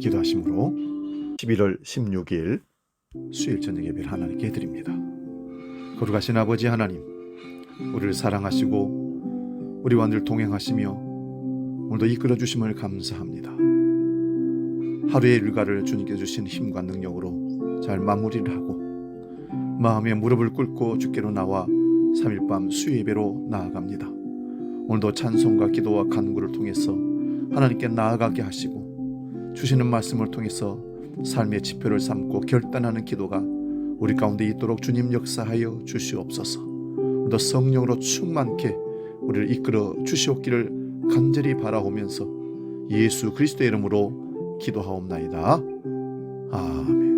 기도하심으로 11월 16일 수요일 저녁 예배를 하나님께 드립니다. 거룩하신 아버지 하나님, 우리를 사랑하시고 우리와 늘 동행하시며 오늘도 이끌어 주심을 감사합니다. 하루의 일과를 주님께 주신 힘과 능력으로 잘 마무리를 하고 마음에 무릎을 꿇고 주께로 나와 3일 밤 수요 예배로 나아갑니다. 오늘도 찬송과 기도와 간구를 통해서 하나님께 나아가게 하시고 주시는 말씀을 통해서 삶의 지표를 삼고 결단하는 기도가 우리 가운데 있도록 주님 역사하여 주시옵소서. 오늘도 성령으로 충만케 우리를 이끌어 주시옵기를 간절히 바라오면서 예수 그리스도의 이름으로 기도하옵나이다. 아멘.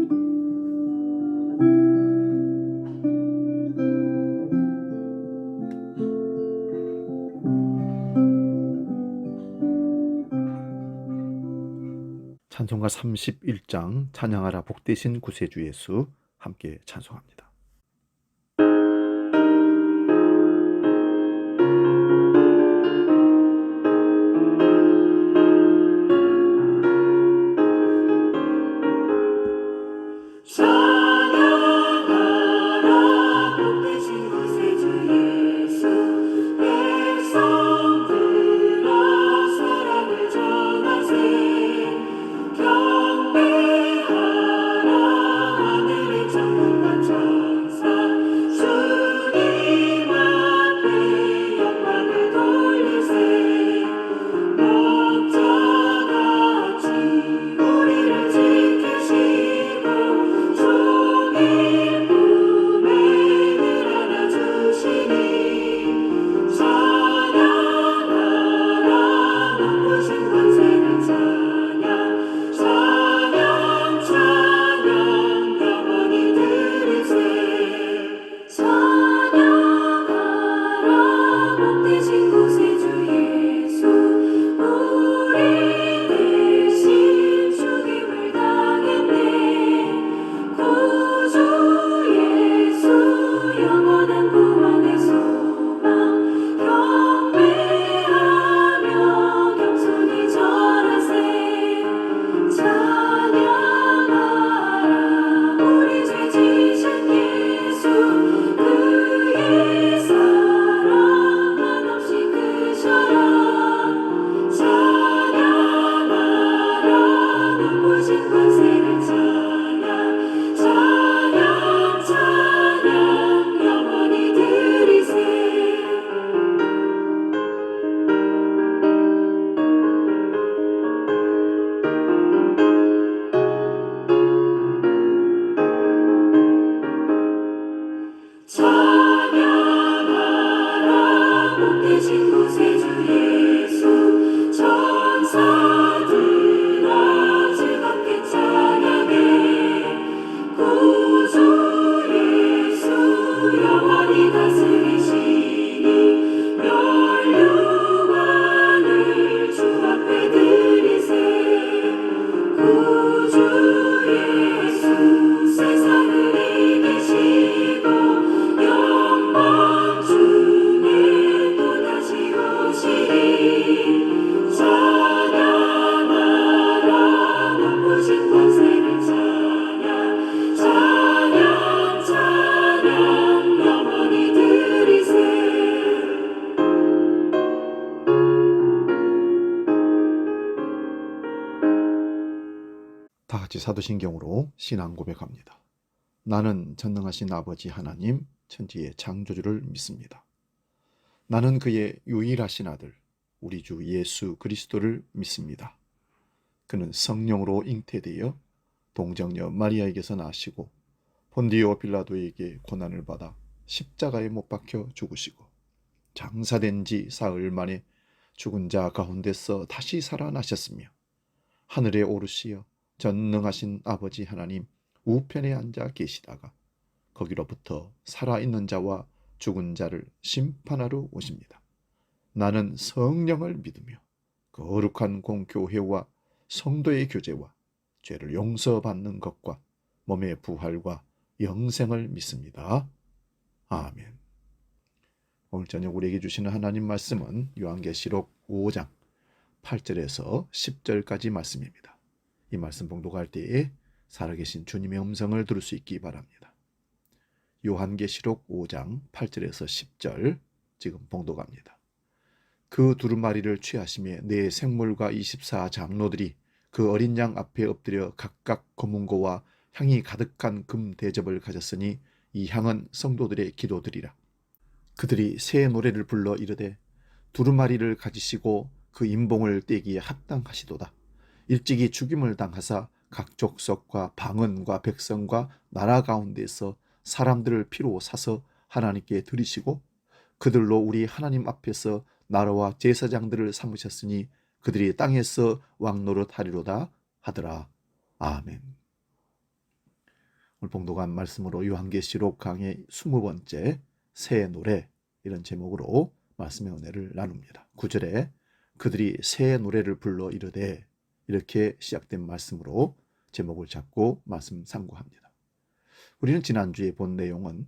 찬송가 31장 찬양하라 복되신 구세주 예수 함께 찬송합니다. 다 같이 사도신경으로 신앙 고백합니다. 나는 전능하신 아버지 하나님 천지의 창조주를 믿습니다. 나는 그의 유일하신 아들 우리 주 예수 그리스도를 믿습니다. 그는 성령으로 잉태되어 동정녀 마리아에게서 나시고 본디오 빌라도에게 고난을 받아 십자가에 못 박혀 죽으시고 장사된 지 사흘 만에 죽은 자 가운데서 다시 살아나셨으며 하늘에 오르시어 전능하신 아버지 하나님 우편에 앉아 계시다가 거기로부터 살아있는 자와 죽은 자를 심판하러 오십니다. 나는 성령을 믿으며 거룩한 공교회와 성도의 교제와 죄를 용서받는 것과 몸의 부활과 영생을 믿습니다. 아멘. 오늘 저녁 우리에게 주시는 하나님 말씀은 요한계시록 5장 8절에서 10절까지 말씀입니다. 이 말씀 봉독할 때에 살아계신 주님의 음성을 들을 수 있기 바랍니다. 요한계시록 5장 8절에서 10절 지금 봉독합니다. 그 두루마리를 취하심에 네 생물과 24 장로들이 그 어린 양 앞에 엎드려 각각 검은고와 향이 가득한 금 대접을 가졌으니 이 향은 성도들의 기도들이라. 그들이 새 노래를 불러 이르되 두루마리를 가지시고 그 인봉을 떼기에 합당하시도다. 일찍이 죽임을 당하사 각 족속과 방언과 백성과 나라 가운데서 사람들을 피로 사서 하나님께 드리시고 그들로 우리 하나님 앞에서 나라와 제사장들을 삼으셨으니 그들이 땅에서 왕노릇하리로다 하더라. 아멘. 오늘 봉독한 말씀으로 요한계시록 강의 20번째 새 노래, 이런 제목으로 말씀의 은혜를 나눕니다. 9절에 그들이 새 노래를 불러 이르되, 이렇게 시작된 말씀으로 제목을 잡고 말씀 상고합니다. 우리는 지난주에 본 내용은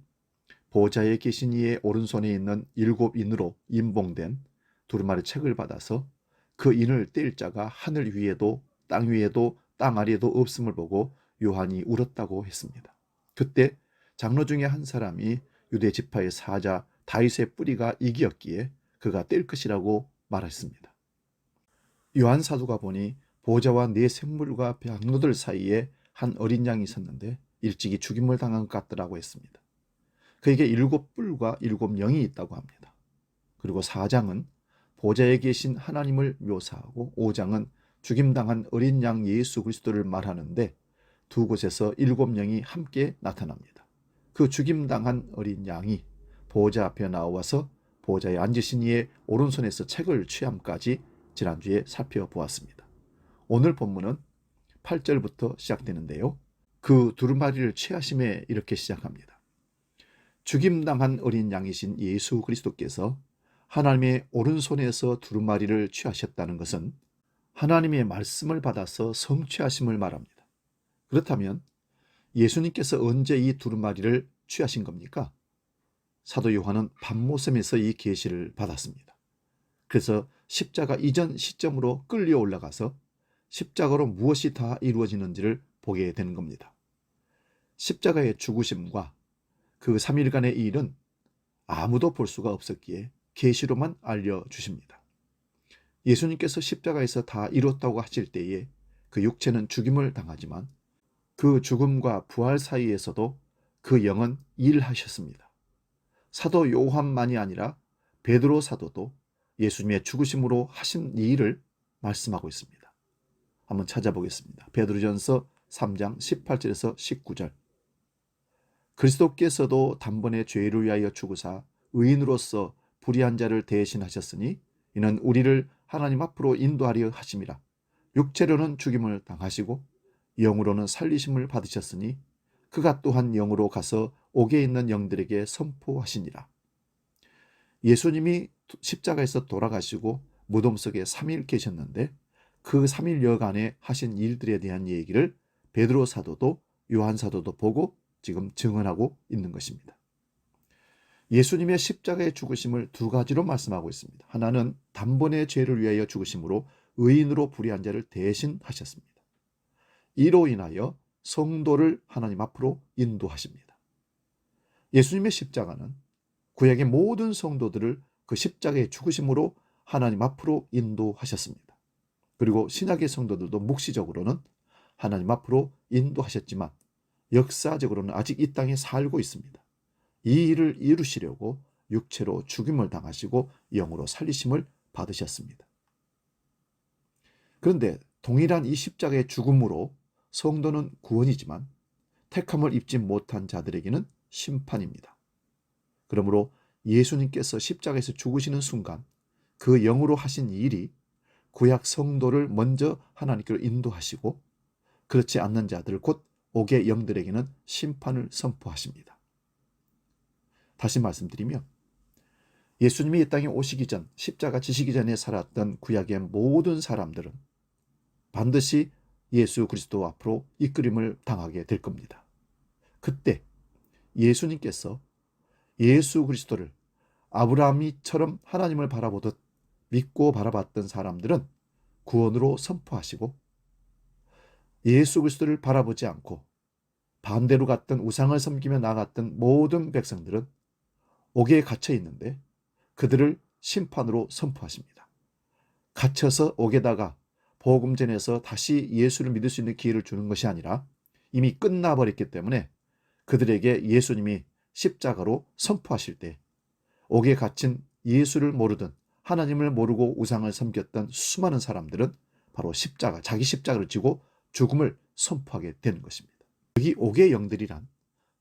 보좌에 계신 이의 오른손에 있는 7인으로 인봉된 두루마리 책을 받아서 그 인을 뗄 자가 하늘 위에도 땅 위에도 땅 아래에도 없음을 보고 요한이 울었다고 했습니다. 그때 장로 중에 한 사람이 유대 지파의 사자 다윗의 뿌리가 이기였기에 그가 뗄 것이라고 말했습니다. 요한 사도가 보니 보좌와 네 생물과 장로들 사이에 한 어린 양이 있었는데 일찍이 죽임을 당한 것 같더라고 했습니다. 그에게 7뿔과 7영이 있다고 합니다. 그리고 4장은 보좌에 계신 하나님을 묘사하고 5장은 죽임당한 어린 양 예수 그리스도를 말하는데 두 곳에서 7영이 함께 나타납니다. 그 죽임당한 어린 양이 보좌 앞에 나와서 보좌에 앉으신 이의 오른손에서 책을 취함까지 지난주에 살펴보았습니다. 오늘 본문은 8절부터 시작되는데요. 그 두루마리를 취하심에 이렇게 시작합니다. 죽임당한 어린 양이신 예수 그리스도께서 하나님의 오른손에서 두루마리를 취하셨다는 것은 하나님의 말씀을 받아서 성취하심을 말합니다. 그렇다면 예수님께서 언제 이 두루마리를 취하신 겁니까? 사도 요한은 밤모섬에서 이 계시를 받았습니다. 그래서 십자가 이전 시점으로 끌려 올라가서 십자가로 무엇이 다 이루어지는지를 보게 되는 겁니다. 십자가의 죽으심과 그 3일간의 일은 아무도 볼 수가 없었기에 계시로만 알려주십니다. 예수님께서 십자가에서 다 이뤘다고 하실 때에 그 육체는 죽임을 당하지만 그 죽음과 부활 사이에서도 그 영은 일하셨습니다. 사도 요한만이 아니라 베드로 사도도 예수님의 죽으심으로 하신 이 일을 말씀하고 있습니다. 한번 찾아보겠습니다. 베드로전서 3장 18절에서 19절. 그리스도께서도 단번에 죄를 위하여 죽으사 의인으로서 불의한 자를 대신하셨으니 이는 우리를 하나님 앞으로 인도하려 하심이라. 육체로는 죽임을 당하시고 영으로는 살리심을 받으셨으니 그가 또한 영으로 가서 옥에 있는 영들에게 선포하시니라. 예수님이 십자가에서 돌아가시고 무덤 속에 3일 계셨는데 그 3일여간에 하신 일들에 대한 얘기를 베드로 사도도 요한 사도도 보고 지금 증언하고 있는 것입니다. 예수님의 십자가의 죽으심을 두 가지로 말씀하고 있습니다. 하나는 단번에 죄를 위하여 죽으심으로 의인으로 불의한 자를 대신하셨습니다. 이로 인하여 성도를 하나님 앞으로 인도하십니다. 예수님의 십자가는 구약의 모든 성도들을 그 십자가의 죽으심으로 하나님 앞으로 인도하셨습니다. 그리고 신약의 성도들도 묵시적으로는 하나님 앞으로 인도하셨지만 역사적으로는 아직 이 땅에 살고 있습니다. 이 일을 이루시려고 육체로 죽임을 당하시고 영으로 살리심을 받으셨습니다. 그런데 동일한 이 십자가의 죽음으로 성도는 구원이지만 택함을 입지 못한 자들에게는 심판입니다. 그러므로 예수님께서 십자가에서 죽으시는 순간 그 영으로 하신 일이 구약 성도를 먼저 하나님께로 인도하시고 그렇지 않는 자들 곧 옥의 영들에게는 심판을 선포하십니다. 다시 말씀드리면 예수님이 이 땅에 오시기 전 십자가 지시기 전에 살았던 구약의 모든 사람들은 반드시 예수 그리스도 앞으로 이끌림을 당하게 될 겁니다. 그때 예수님께서 예수 그리스도를 아브라함이처럼 하나님을 바라보듯 믿고 바라봤던 사람들은 구원으로 선포하시고 예수 그리스도를 바라보지 않고 반대로 갔던 우상을 섬기며 나갔던 모든 백성들은 옥에 갇혀 있는데 그들을 심판으로 선포하십니다. 갇혀서 옥에다가 복음 전해서 다시 예수를 믿을 수 있는 기회를 주는 것이 아니라 이미 끝나버렸기 때문에 그들에게 예수님이 십자가로 선포하실 때 옥에 갇힌 예수를 모르던 하나님을 모르고 우상을 섬겼던 수많은 사람들은 바로 십자가, 자기 십자가를 지고 죽음을 선포하게 되는 것입니다. 여기 옥의 영들이란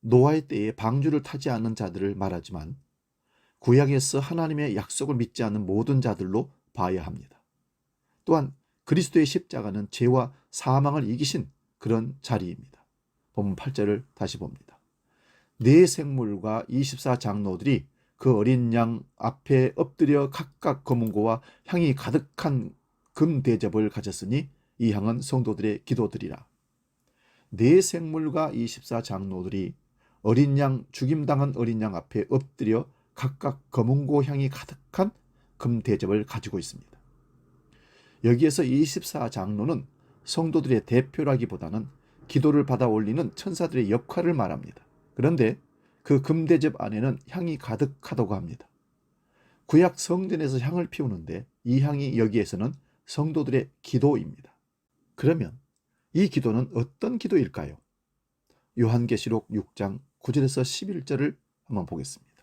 노아의 때에 방주를 타지 않는 자들을 말하지만 구약에서 하나님의 약속을 믿지 않는 모든 자들로 봐야 합니다. 또한 그리스도의 십자가는 죄와 사망을 이기신 그런 자리입니다. 본문 8절을 다시 봅니다. 네 생물과 24장로들이 그 어린 양 앞에 엎드려 각각 검은고와 향이 가득한 금 대접을 가졌으니 이 향은 성도들의 기도들이라. 네 생물과 24장로들이 어린 양, 죽임당한 어린 양 앞에 엎드려 각각 검은고 향이 가득한 금 대접을 가지고 있습니다. 여기에서 24장로는 성도들의 대표라기보다는 기도를 받아 올리는 천사들의 역할을 말합니다. 그런데 그 금대접 안에는 향이 가득하다고 합니다. 구약 성전에서 향을 피우는데 이 향이 여기에서는 성도들의 기도입니다. 그러면 이 기도는 어떤 기도일까요? 요한계시록 6장 9절에서 11절을 한번 보겠습니다.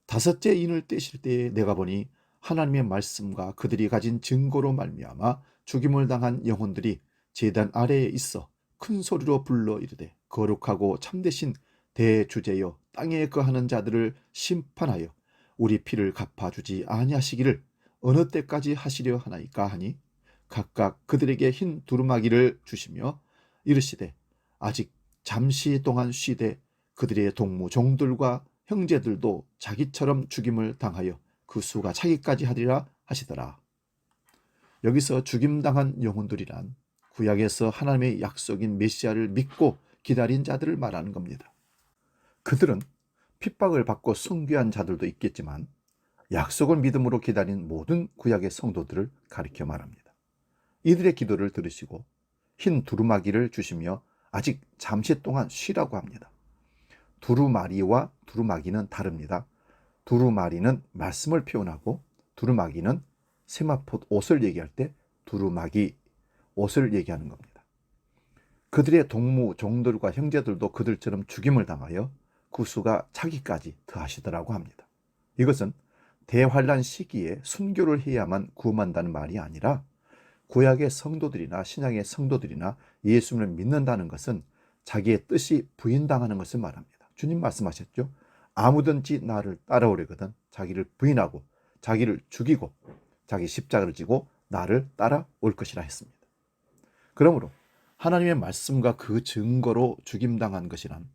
다섯째 인을 떼실 때에 내가 보니 하나님의 말씀과 그들이 가진 증거로 말미암아 죽임을 당한 영혼들이 제단 아래에 있어 큰 소리로 불러 이르되 거룩하고 참되신 대주제여 땅에 거하는 자들을 심판하여 우리 피를 갚아주지 아니하시기를 어느 때까지 하시려 하나이까 하니 각각 그들에게 흰 두루마기를 주시며 이르시되 아직 잠시 동안 쉬되 그들의 동무 종들과 형제들도 자기처럼 죽임을 당하여 그 수가 차기까지 하리라 하시더라. 여기서 죽임당한 영혼들이란 구약에서 하나님의 약속인 메시아를 믿고 기다린 자들을 말하는 겁니다. 그들은 핍박을 받고 순교한 자들도 있겠지만 약속을 믿음으로 기다린 모든 구약의 성도들을 가리켜 말합니다. 이들의 기도를 들으시고 흰 두루마기를 주시며 아직 잠시 동안 쉬라고 합니다. 두루마리와 두루마기는 다릅니다. 두루마리는 말씀을 표현하고 두루마기는 세마포 옷을 얘기할 때 두루마기 옷을 얘기하는 겁니다. 그들의 동무 종들과 형제들도 그들처럼 죽임을 당하여 그 수가 차기까지 더하시더라고 합니다. 이것은 대환란 시기에 순교를 해야만 구원한다는 말이 아니라 구약의 성도들이나 신약의 성도들이나 예수님을 믿는다는 것은 자기의 뜻이 부인당하는 것을 말합니다. 주님 말씀하셨죠. 아무든지 나를 따라오려거든 자기를 부인하고 자기를 죽이고 자기 십자가를 지고 나를 따라올 것이라 했습니다. 그러므로 하나님의 말씀과 그 증거로 죽임당한 것이란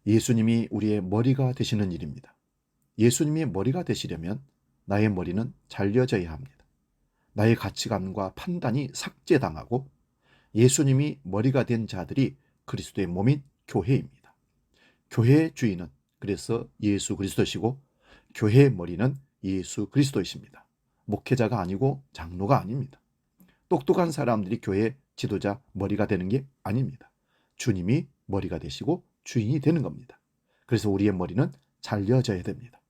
예수님이 우리의 머리가 되시는 일입니다. 예수님이 머리가 되시려면 나의 머리는 잘려져야 합니다. 나의 가치관과 판단이 삭제당하고 예수님이 머리가 된 자들이 그리스도의 몸인 교회입니다. 교회의 주인은 그래서 예수 그리스도시고 교회의 머리는 예수 그리스도이십니다. 목회자가 아니고 장로가 아닙니다. 똑똑한 사람들이 교회 지도자 머리가 되는 게 아닙니다. 주님이 머리가 되시고 주인이 되는 겁니다. 그래서 우리의 머리는 잘려져야 됩니다.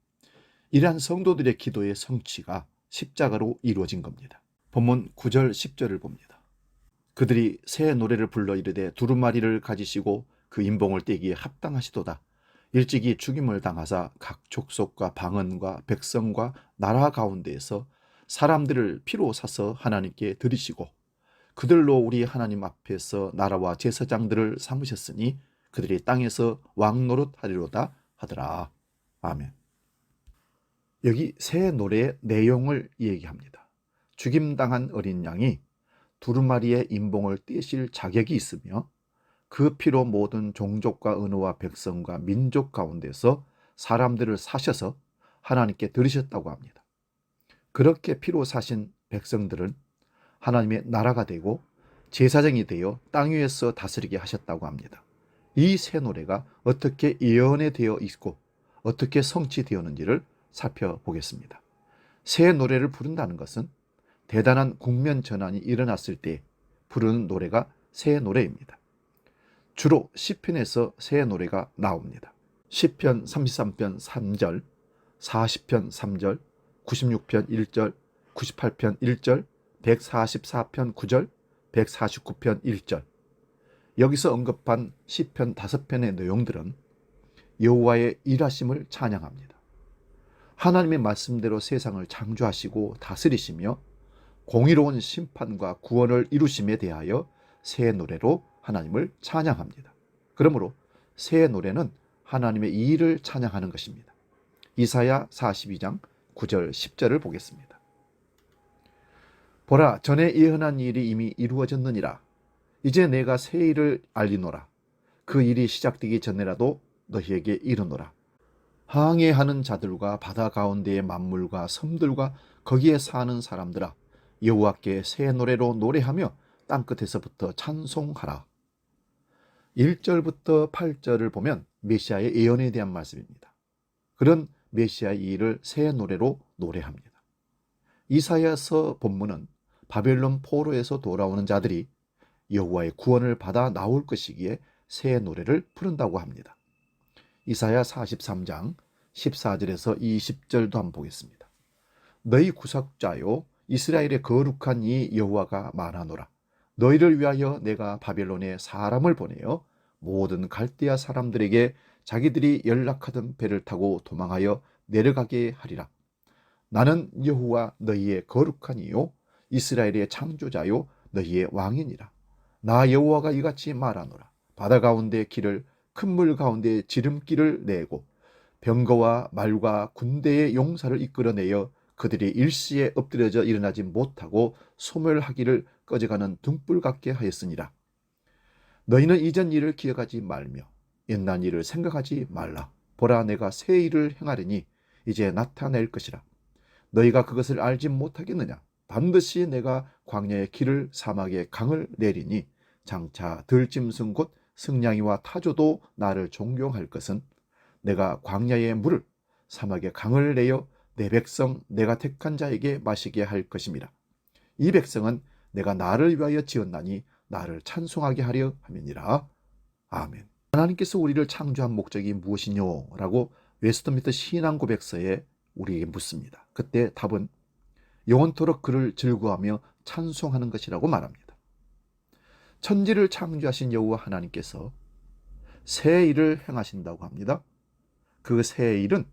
이러한 성도들의 기도의 성취가 십자가로 이루어진 겁니다. 본문 9절 10절을 봅니다. 그들이 새 노래를 불러 이르되 두루마리를 가지시고 그 인봉을 떼기에 합당하시도다. 일찍이 죽임을 당하사 각 족속과 방언과 백성과 나라 가운데에서 사람들을 피로 사서 하나님께 드리시고 그들로 우리 하나님 앞에서 나라와 제사장들을 삼으셨으니 그들이 땅에서 왕노릇하리로다 하더라. 아멘. 여기 새 노래의 내용을 얘기합니다. 죽임당한 어린 양이 두루마리의 인봉을 떼실 자격이 있으며 그 피로 모든 종족과 언어와 백성과 민족 가운데서 사람들을 사셔서 하나님께 드리셨다고 합니다. 그렇게 피로 사신 백성들은 하나님의 나라가 되고 제사장이 되어 땅 위에서 다스리게 하셨다고 합니다. 이 새 노래가 어떻게 예언되어 있고 어떻게 성취되었는지를 살펴보겠습니다. 새 노래를 부른다는 것은 대단한 국면 전환이 일어났을 때 부르는 노래가 새 노래입니다. 주로 시편에서 새 노래가 나옵니다. 시편 33편 3절, 40편 3절, 96편 1절, 98편 1절, 144편 9절, 149편 1절. 여기서 언급한 시편 5편의 내용들은 여호와의 일하심을 찬양합니다. 하나님의 말씀대로 세상을 창조하시고 다스리시며 공의로운 심판과 구원을 이루심에 대하여 새 노래로 하나님을 찬양합니다. 그러므로 새 노래는 하나님의 이 일을 찬양하는 것입니다. 이사야 42장 9절 10절을 보겠습니다. 보라, 전에 예언한 일이 이미 이루어졌느니라. 이제 내가 새 일을 알리노라. 그 일이 시작되기 전에라도 너희에게 이르노라. 항해하는 자들과 바다 가운데의 만물과 섬들과 거기에 사는 사람들아, 여호와께 새 노래로 노래하며 땅끝에서부터 찬송하라. 1절부터 8절을 보면 메시아의 예언에 대한 말씀입니다. 그런 메시아의 일을 새 노래로 노래합니다. 이사야서 본문은 바벨론 포로에서 돌아오는 자들이 여호와의 구원을 받아 나올 것이기에 새 노래를 부른다고 합니다. 이사야 43장 14절에서 20절도 한번 보겠습니다. 너희 구속자요 이스라엘의 거룩한 이 여호와가 말하노라. 너희를 위하여 내가 바벨론에 사람을 보내어 모든 갈대아 사람들에게 자기들이 연락하던 배를 타고 도망하여 내려가게 하리라. 나는 여호와 너희의 거룩한 이요 이스라엘의 창조자요 너희의 왕이니라. 나 여호와가 이같이 말하노라. 바다 가운데 길을 큰 물 가운데 지름길을 내고 병거와 말과 군대의 용사를 이끌어내어 그들이 일시에 엎드려져 일어나지 못하고 소멸하기를 꺼져가는 등불 같게 하였으니라. 너희는 이전 일을 기억하지 말며 옛날 일을 생각하지 말라. 보라, 내가 새 일을 행하리니 이제 나타낼 것이라. 너희가 그것을 알지 못하겠느냐? 반드시 내가 광야의 길을 사막의 강을 내리니 장차 들짐승 곧 승냥이와 타조도 나를 존경할 것은 내가 광야의 물을 사막의 강을 내어 내 백성 내가 택한 자에게 마시게 할 것임이라. 이 백성은 내가 나를 위하여 지었나니 나를 찬송하게 하려 함이니라. 아멘. 하나님께서 우리를 창조한 목적이 무엇이뇨? 라고 웨스트민스터 신앙 고백서에 우리에게 묻습니다. 그때 답은 영원토록 그를 즐거워하며 찬송하는 것이라고 말합니다. 천지를 창조하신 여호와 하나님께서 새 일을 행하신다고 합니다. 그 새 일은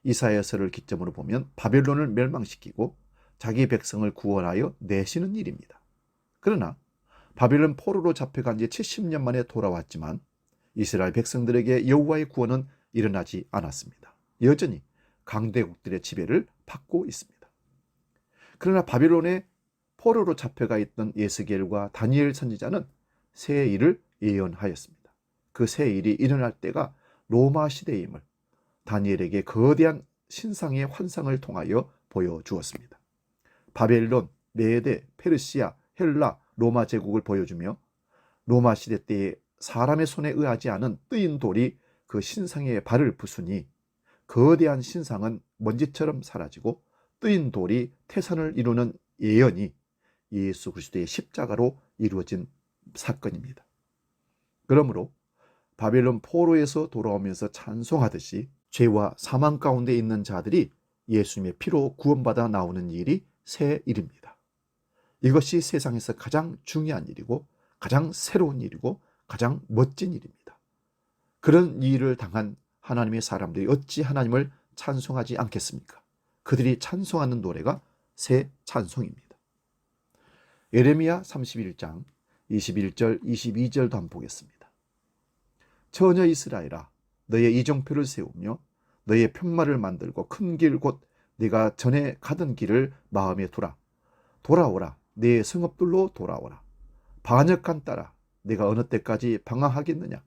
이사야서를 기점으로 보면 바벨론을 멸망시키고 자기 백성을 구원하여 내시는 일입니다. 그러나 바벨론 포로로 잡혀간 지 70년 만에 돌아왔지만 이스라엘 백성들에게 여호와의 구원은 일어나지 않았습니다. 여전히 강대국들의 지배를 받고 있습니다. 그러나 바벨론에 포로로 잡혀가 있던 예스겔과 다니엘 선지자는 새 일을 예언하였습니다. 그 새 일이 일어날 때가 로마 시대임을 다니엘에게 거대한 신상의 환상을 통하여 보여주었습니다. 바벨론, 메데, 페르시아, 헬라, 로마 제국을 보여주며 로마 시대 때에 사람의 손에 의하지 않은 뜨인 돌이 그 신상의 발을 부수니 거대한 신상은 먼지처럼 사라지고 뜨인 돌이 태산을 이루는 예언이 예수 그리스도의 십자가로 이루어진 사건입니다. 그러므로 바벨론 포로에서 돌아오면서 찬송하듯이 죄와 사망 가운데 있는 자들이 예수님의 피로 구원받아 나오는 일이 새 일입니다. 이것이 세상에서 가장 중요한 일이고 가장 새로운 일이고 가장 멋진 일입니다. 그런 일을 당한 하나님의 사람들이 어찌 하나님을 찬송하지 않겠습니까? 그들이 찬송하는 노래가 새 찬송입니다. 예레미야 31장 21절 22절도 한번 보겠습니다. 처녀 이스라엘아, 너의 이정표를 세우며 너의 편말을 만들고 큰 길 곧 네가 전에 가던 길을 마음에 두라. 돌아오라, 네 성읍들로 돌아오라. 반역한 딸아, 네가 어느 때까지 방황하겠느냐?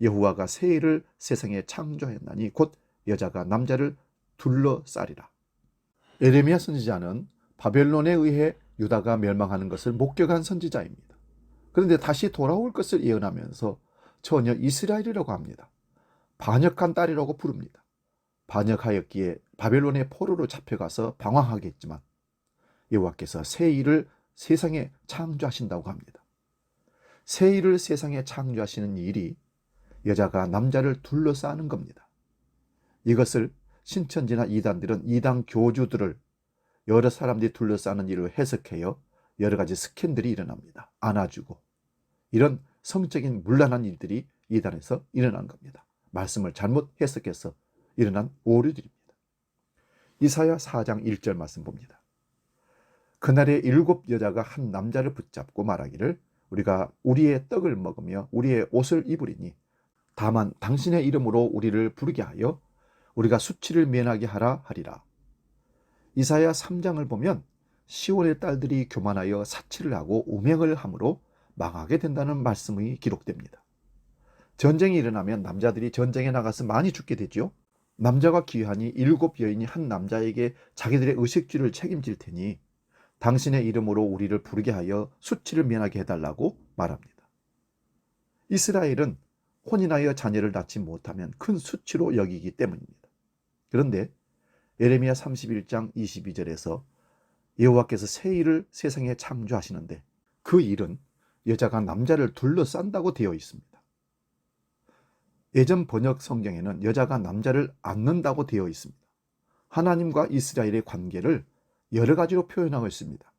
여호와가 새 일을 세상에 창조하였나니 곧 여자가 남자를 둘러싸리라. 예레미야 선지자는 바벨론에 의해 유다가 멸망하는 것을 목격한 선지자입니다. 그런데 다시 돌아올 것을 예언하면서 처녀 이스라엘이라고 합니다. 반역한 딸이라고 부릅니다. 반역하였기에 바벨론의 포로로 잡혀가서 방황하겠지만 여호와께서 새 일을 세상에 창조하신다고 합니다. 새 일을 세상에 창조하시는 일이 여자가 남자를 둘러싸는 겁니다. 이것을 신천지나 이단들은 이단 교주들을 여러 사람들이 둘러싸는 일을 해석해요. 여러 가지 스캔들이 일어납니다. 안아주고 이런 성적인 문란한 일들이 이단에서 일어난 겁니다. 말씀을 잘못 해석해서 일어난 오류들입니다. 이사야 4장 1절 말씀 봅니다. 그날에 7 여자가 한 남자를 붙잡고 말하기를 우리가 우리의 떡을 먹으며 우리의 옷을 입으리니 다만 당신의 이름으로 우리를 부르게 하여 우리가 수치를 면하게 하라 하리라. 이사야 3장을 보면 시온의 딸들이 교만하여 사치를 하고 음행을 함으로 망하게 된다는 말씀이 기록됩니다. 전쟁이 일어나면 남자들이 전쟁에 나가서 많이 죽게 되죠. 남자가 귀하니 7 여인이 한 남자에게 자기들의 의식주를 책임질 테니 당신의 이름으로 우리를 부르게 하여 수치를 면하게 해달라고 말합니다. 이스라엘은 혼인하여 자녀를 낳지 못하면 큰 수치로 여기기 때문입니다. 그런데 예레미야 31장 22절에서 여호와께서 새 일을 세상에 창조하시는데 그 일은 여자가 남자를 둘러싼다고 되어 있습니다. 예전 번역 성경에는 여자가 남자를 안는다고 되어 있습니다. 하나님과 이스라엘의 관계를 여러 가지로 표현하고 있습니다.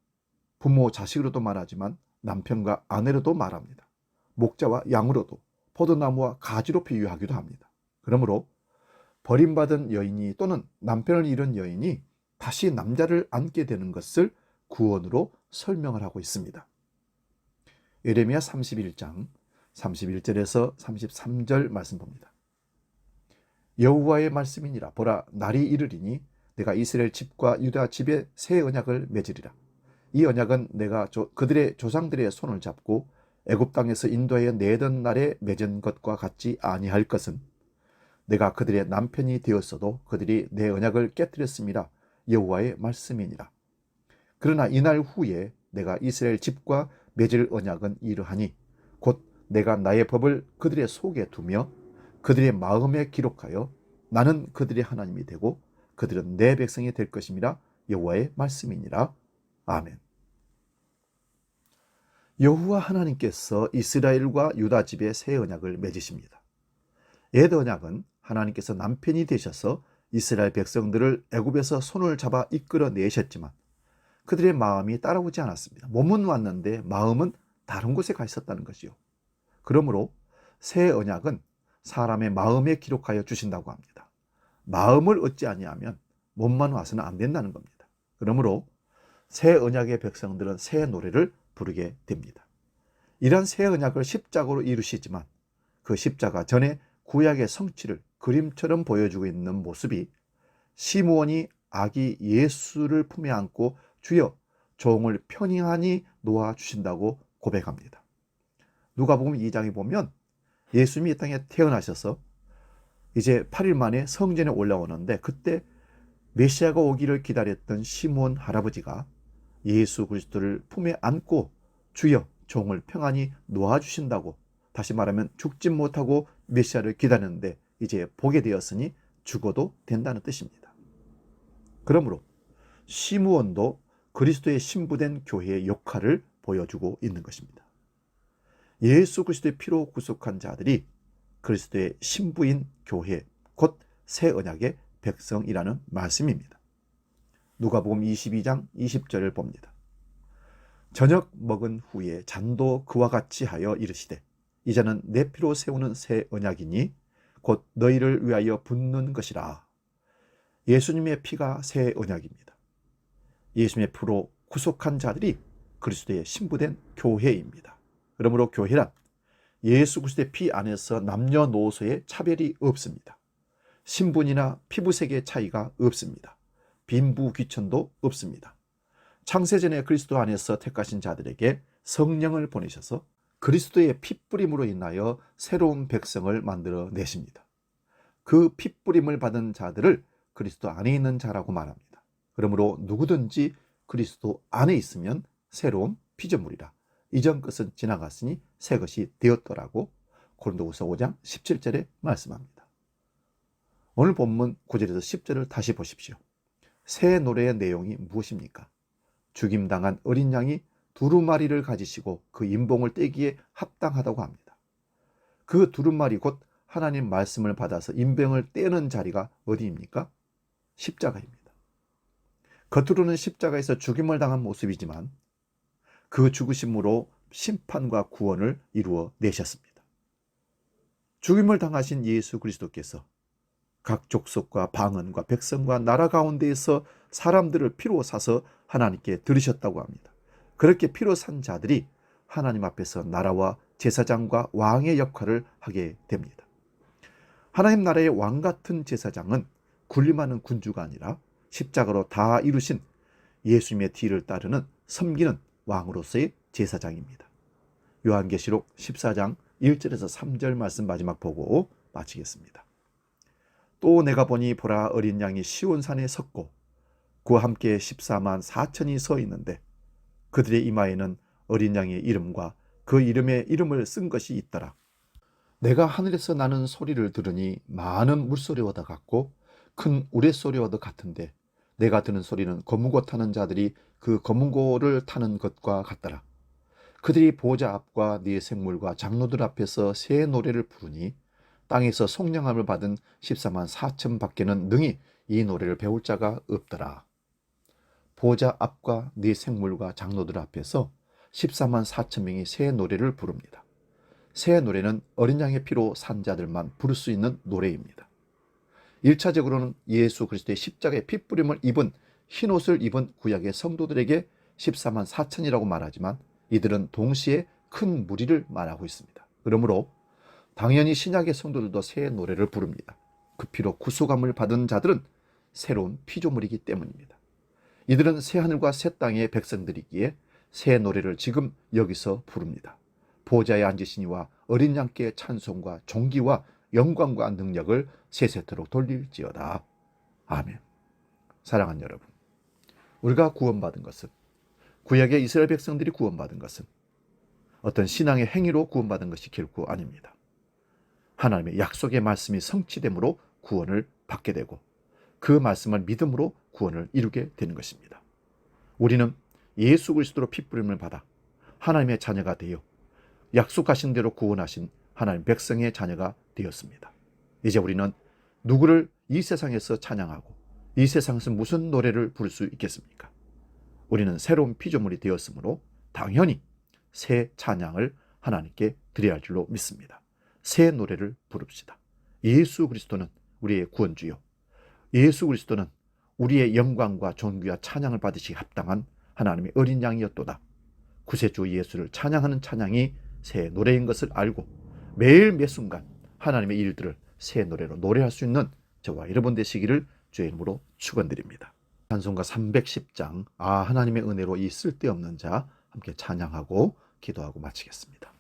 부모, 자식으로도 말하지만 남편과 아내로도 말합니다. 목자와 양으로도, 포도나무와 가지로 비유하기도 합니다. 그러므로 버림받은 여인이 또는 남편을 잃은 여인이 다시 남자를 안게 되는 것을 구원으로 설명을 하고 있습니다. 예레미야 31장 31절에서 33절 말씀 봅니다. 여호와의 말씀이니라. 보라, 날이 이르리니 내가 이스라엘 집과 유다 집에 새 언약을 맺으리라. 이 언약은 내가 그들의 조상들의 손을 잡고 애굽 땅에서 인도하여 내던 날에 맺은 것과 같지 아니할 것은 내가 그들의 남편이 되었어도 그들이 내 언약을 깨뜨렸습니다. 여호와의 말씀이니라. 그러나 이날 후에 내가 이스라엘 집과 맺을 언약은 이러하니 곧 내가 나의 법을 그들의 속에 두며 그들의 마음에 기록하여 나는 그들의 하나님이 되고 그들은 내 백성이 될 것임이라. 여호와의 말씀이니라. 아멘. 여호와 하나님께서 이스라엘과 유다 집에 새 언약을 맺으십니다. 옛 언약은 하나님께서 남편이 되셔서 이스라엘 백성들을 애굽에서 손을 잡아 이끌어내셨지만 그들의 마음이 따라오지 않았습니다. 몸은 왔는데 마음은 다른 곳에 가 있었다는 것이요. 그러므로 새 언약은 사람의 마음에 기록하여 주신다고 합니다. 마음을 얻지 아니하면 몸만 와서는 안 된다는 겁니다. 그러므로 새 언약의 백성들은 새 노래를 부르게 됩니다. 이런 새 언약을 십자가로 이루시지만 그 십자가 전에 구약의 성취를 그림처럼 보여주고 있는 모습이 시므온이 아기 예수를 품에 안고 주여 종을 편히 놓아주신다고 고백합니다. 누가복음 2장에 보면 예수님이 이 땅에 태어나셔서 이제 8일 만에 성전에 올라오는데 그때 메시아가 오기를 기다렸던 시므온 할아버지가 예수 그리스도를 품에 안고 주여 종을 평안히 놓아주신다고, 다시 말하면 죽지 못하고 메시아를 기다렸는데 이제 보게 되었으니 죽어도 된다는 뜻입니다. 그러므로 시므온도 그리스도의 신부된 교회의 역할을 보여주고 있는 것입니다. 예수 그리스도의 피로 구속한 자들이 그리스도의 신부인 교회, 곧 새 언약의 백성이라는 말씀입니다. 누가복음 22장 20절을 봅니다. 저녁 먹은 후에 잔도 그와 같이 하여 이르시되 이제는 내 피로 세우는 새 언약이니 곧 너희를 위하여 붓는 것이라. 예수님의 피가 새 언약입니다. 예수님의 피로 구속한 자들이 그리스도의 신부된 교회입니다. 그러므로 교회란 예수 그리스도의 피 안에서 남녀노소의 차별이 없습니다. 신분이나 피부색의 차이가 없습니다. 빈부 귀천도 없습니다. 창세전에 그리스도 안에서 택하신 자들에게 성령을 보내셔서 그리스도의 핏뿌림으로 인하여 새로운 백성을 만들어 내십니다. 그 핏뿌림을 받은 자들을 그리스도 안에 있는 자라고 말합니다. 그러므로 누구든지 그리스도 안에 있으면 새로운 피조물이라. 이전 것은 지나갔으니 새 것이 되었더라고 고린도후서 5장 17절에 말씀합니다. 오늘 본문 9절에서 10절을 다시 보십시오. 새 노래의 내용이 무엇입니까? 죽임당한 어린 양이 두루마리를 가지시고 그 인봉을 떼기에 합당하다고 합니다. 그 두루마리 곧 하나님 말씀을 받아서 인병을 떼는 자리가 어디입니까? 십자가입니다. 겉으로는 십자가에서 죽임을 당한 모습이지만 그 죽으심으로 심판과 구원을 이루어 내셨습니다. 죽임을 당하신 예수 그리스도께서 각 족속과 방언과 백성과 나라 가운데에서 사람들을 피로 사서 하나님께 들으셨다고 합니다. 그렇게 피로 산 자들이 하나님 앞에서 나라와 제사장과 왕의 역할을 하게 됩니다. 하나님 나라의 왕 같은 제사장은 군림하는 군주가 아니라 십자가로 다 이루신 예수님의 뒤를 따르는 섬기는 왕으로서의 제사장입니다. 요한계시록 14장 1절에서 3절 말씀 마지막 보고 마치겠습니다. 또 내가 보니 보라 어린 양이 시온산에 섰고 그와 함께 14만 4천이 서 있는데 그들의 이마에는 어린 양의 이름과 그 이름의 이름을 쓴 것이 있더라. 내가 하늘에서 나는 소리를 들으니 많은 물소리와도 같고 큰 우레소리와도 같은데 내가 듣는 소리는 거무고 타는 자들이 그 거무고를 타는 것과 같더라. 그들이 보좌 앞과 네 생물과 장로들 앞에서 새 노래를 부르니 땅에서 속량함을 받은 14만 4천 밖에는 능히 이 노래를 배울 자가 없더라. 보좌 앞과 네 생물과 장로들 앞에서 14만 4천 명이 새 노래를 부릅니다. 새 노래는 어린 양의 피로 산 자들만 부를 수 있는 노래입니다. 1차적으로는 예수 그리스도의 십자가의 핏부림을 입은 흰옷을 입은 구약의 성도들에게 14만 4천이라고 말하지만 이들은 동시에 큰 무리를 말하고 있습니다. 그러므로 당연히 신약의 성도들도 새 노래를 부릅니다. 그 피로 구속함을 받은 자들은 새로운 피조물이기 때문입니다. 이들은 새 하늘과 새 땅의 백성들이기에 새 노래를 지금 여기서 부릅니다. 보좌에 앉으시니와 어린 양께 찬송과 존귀와 영광과 능력을 세세토록 돌릴지어다. 아멘. 사랑하는 여러분, 우리가 구원받은 것은, 구약의 이스라엘 백성들이 구원받은 것은 어떤 신앙의 행위로 구원받은 것이 결코 아닙니다. 하나님의 약속의 말씀이 성취됨으로 구원을 받게 되고 그 말씀을 믿음으로 구원을 이루게 되는 것입니다. 우리는 예수 그리스도로 핏부림을 받아 하나님의 자녀가 되어 약속하신 대로 구원하신 하나님 백성의 자녀가 되었습니다. 이제 우리는 누구를 이 세상에서 찬양하고 이 세상에서 무슨 노래를 부를 수 있겠습니까? 우리는 새로운 피조물이 되었으므로 당연히 새 찬양을 하나님께 드려야 할 줄로 믿습니다. 새 노래를 부릅시다. 예수 그리스도는 우리의 구원주요, 예수 그리스도는 우리의 영광과 존귀와 찬양을 받으시기 합당한 하나님의 어린 양이었도다. 구세주 예수를 찬양하는 찬양이 새 노래인 것을 알고 매일 매순간 하나님의 일들을 새 노래로 노래할 수 있는 저와 여러분 되시기를 주의 이름으로 축원드립니다. 찬송가 310장 하나님의 은혜로 이 쓸데없는 자 함께 찬양하고 기도하고 마치겠습니다.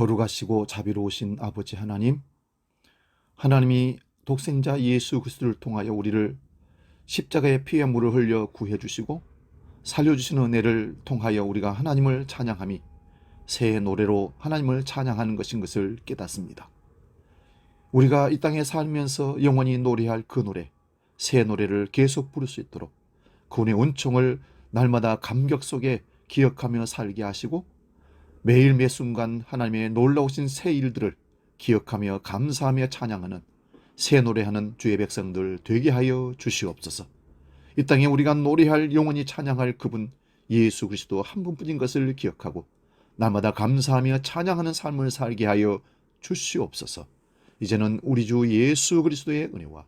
거룩하시고 자비로우신 아버지 하나님, 하나님이 독생자 예수 그리스도를 통하여 우리를 십자가의 피의 물을 흘려 구해 주시고 살려주시는 은혜를 통하여 우리가 하나님을 찬양함이 새 노래로 하나님을 찬양하는 것인 것을 깨닫습니다. 우리가 이 땅에 살면서 영원히 노래할 그 노래, 새 노래를 계속 부를 수 있도록 그분의 은총을 날마다 감격 속에 기억하며 살게 하시고 매일 매 순간 하나님의 놀라우신 새 일들을 기억하며 감사하며 찬양하는 새 노래하는 주의 백성들 되게 하여 주시옵소서. 이 땅에 우리가 노래할 영원히 찬양할 그분 예수 그리스도 한 분뿐인 것을 기억하고 날마다 감사하며 찬양하는 삶을 살게 하여 주시옵소서. 이제는 우리 주 예수 그리스도의 은혜와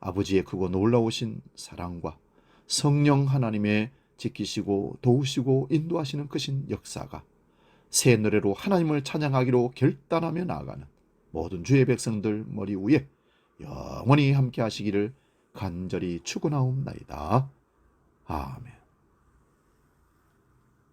아버지의 크고 놀라우신 사랑과 성령 하나님의 지키시고 도우시고 인도하시는 크신 역사가 새 노래로 하나님을 찬양하기로 결단하며 나아가는 모든 주의 백성들 머리 위에 영원히 함께 하시기를 간절히 축원하옵나이다. 아멘.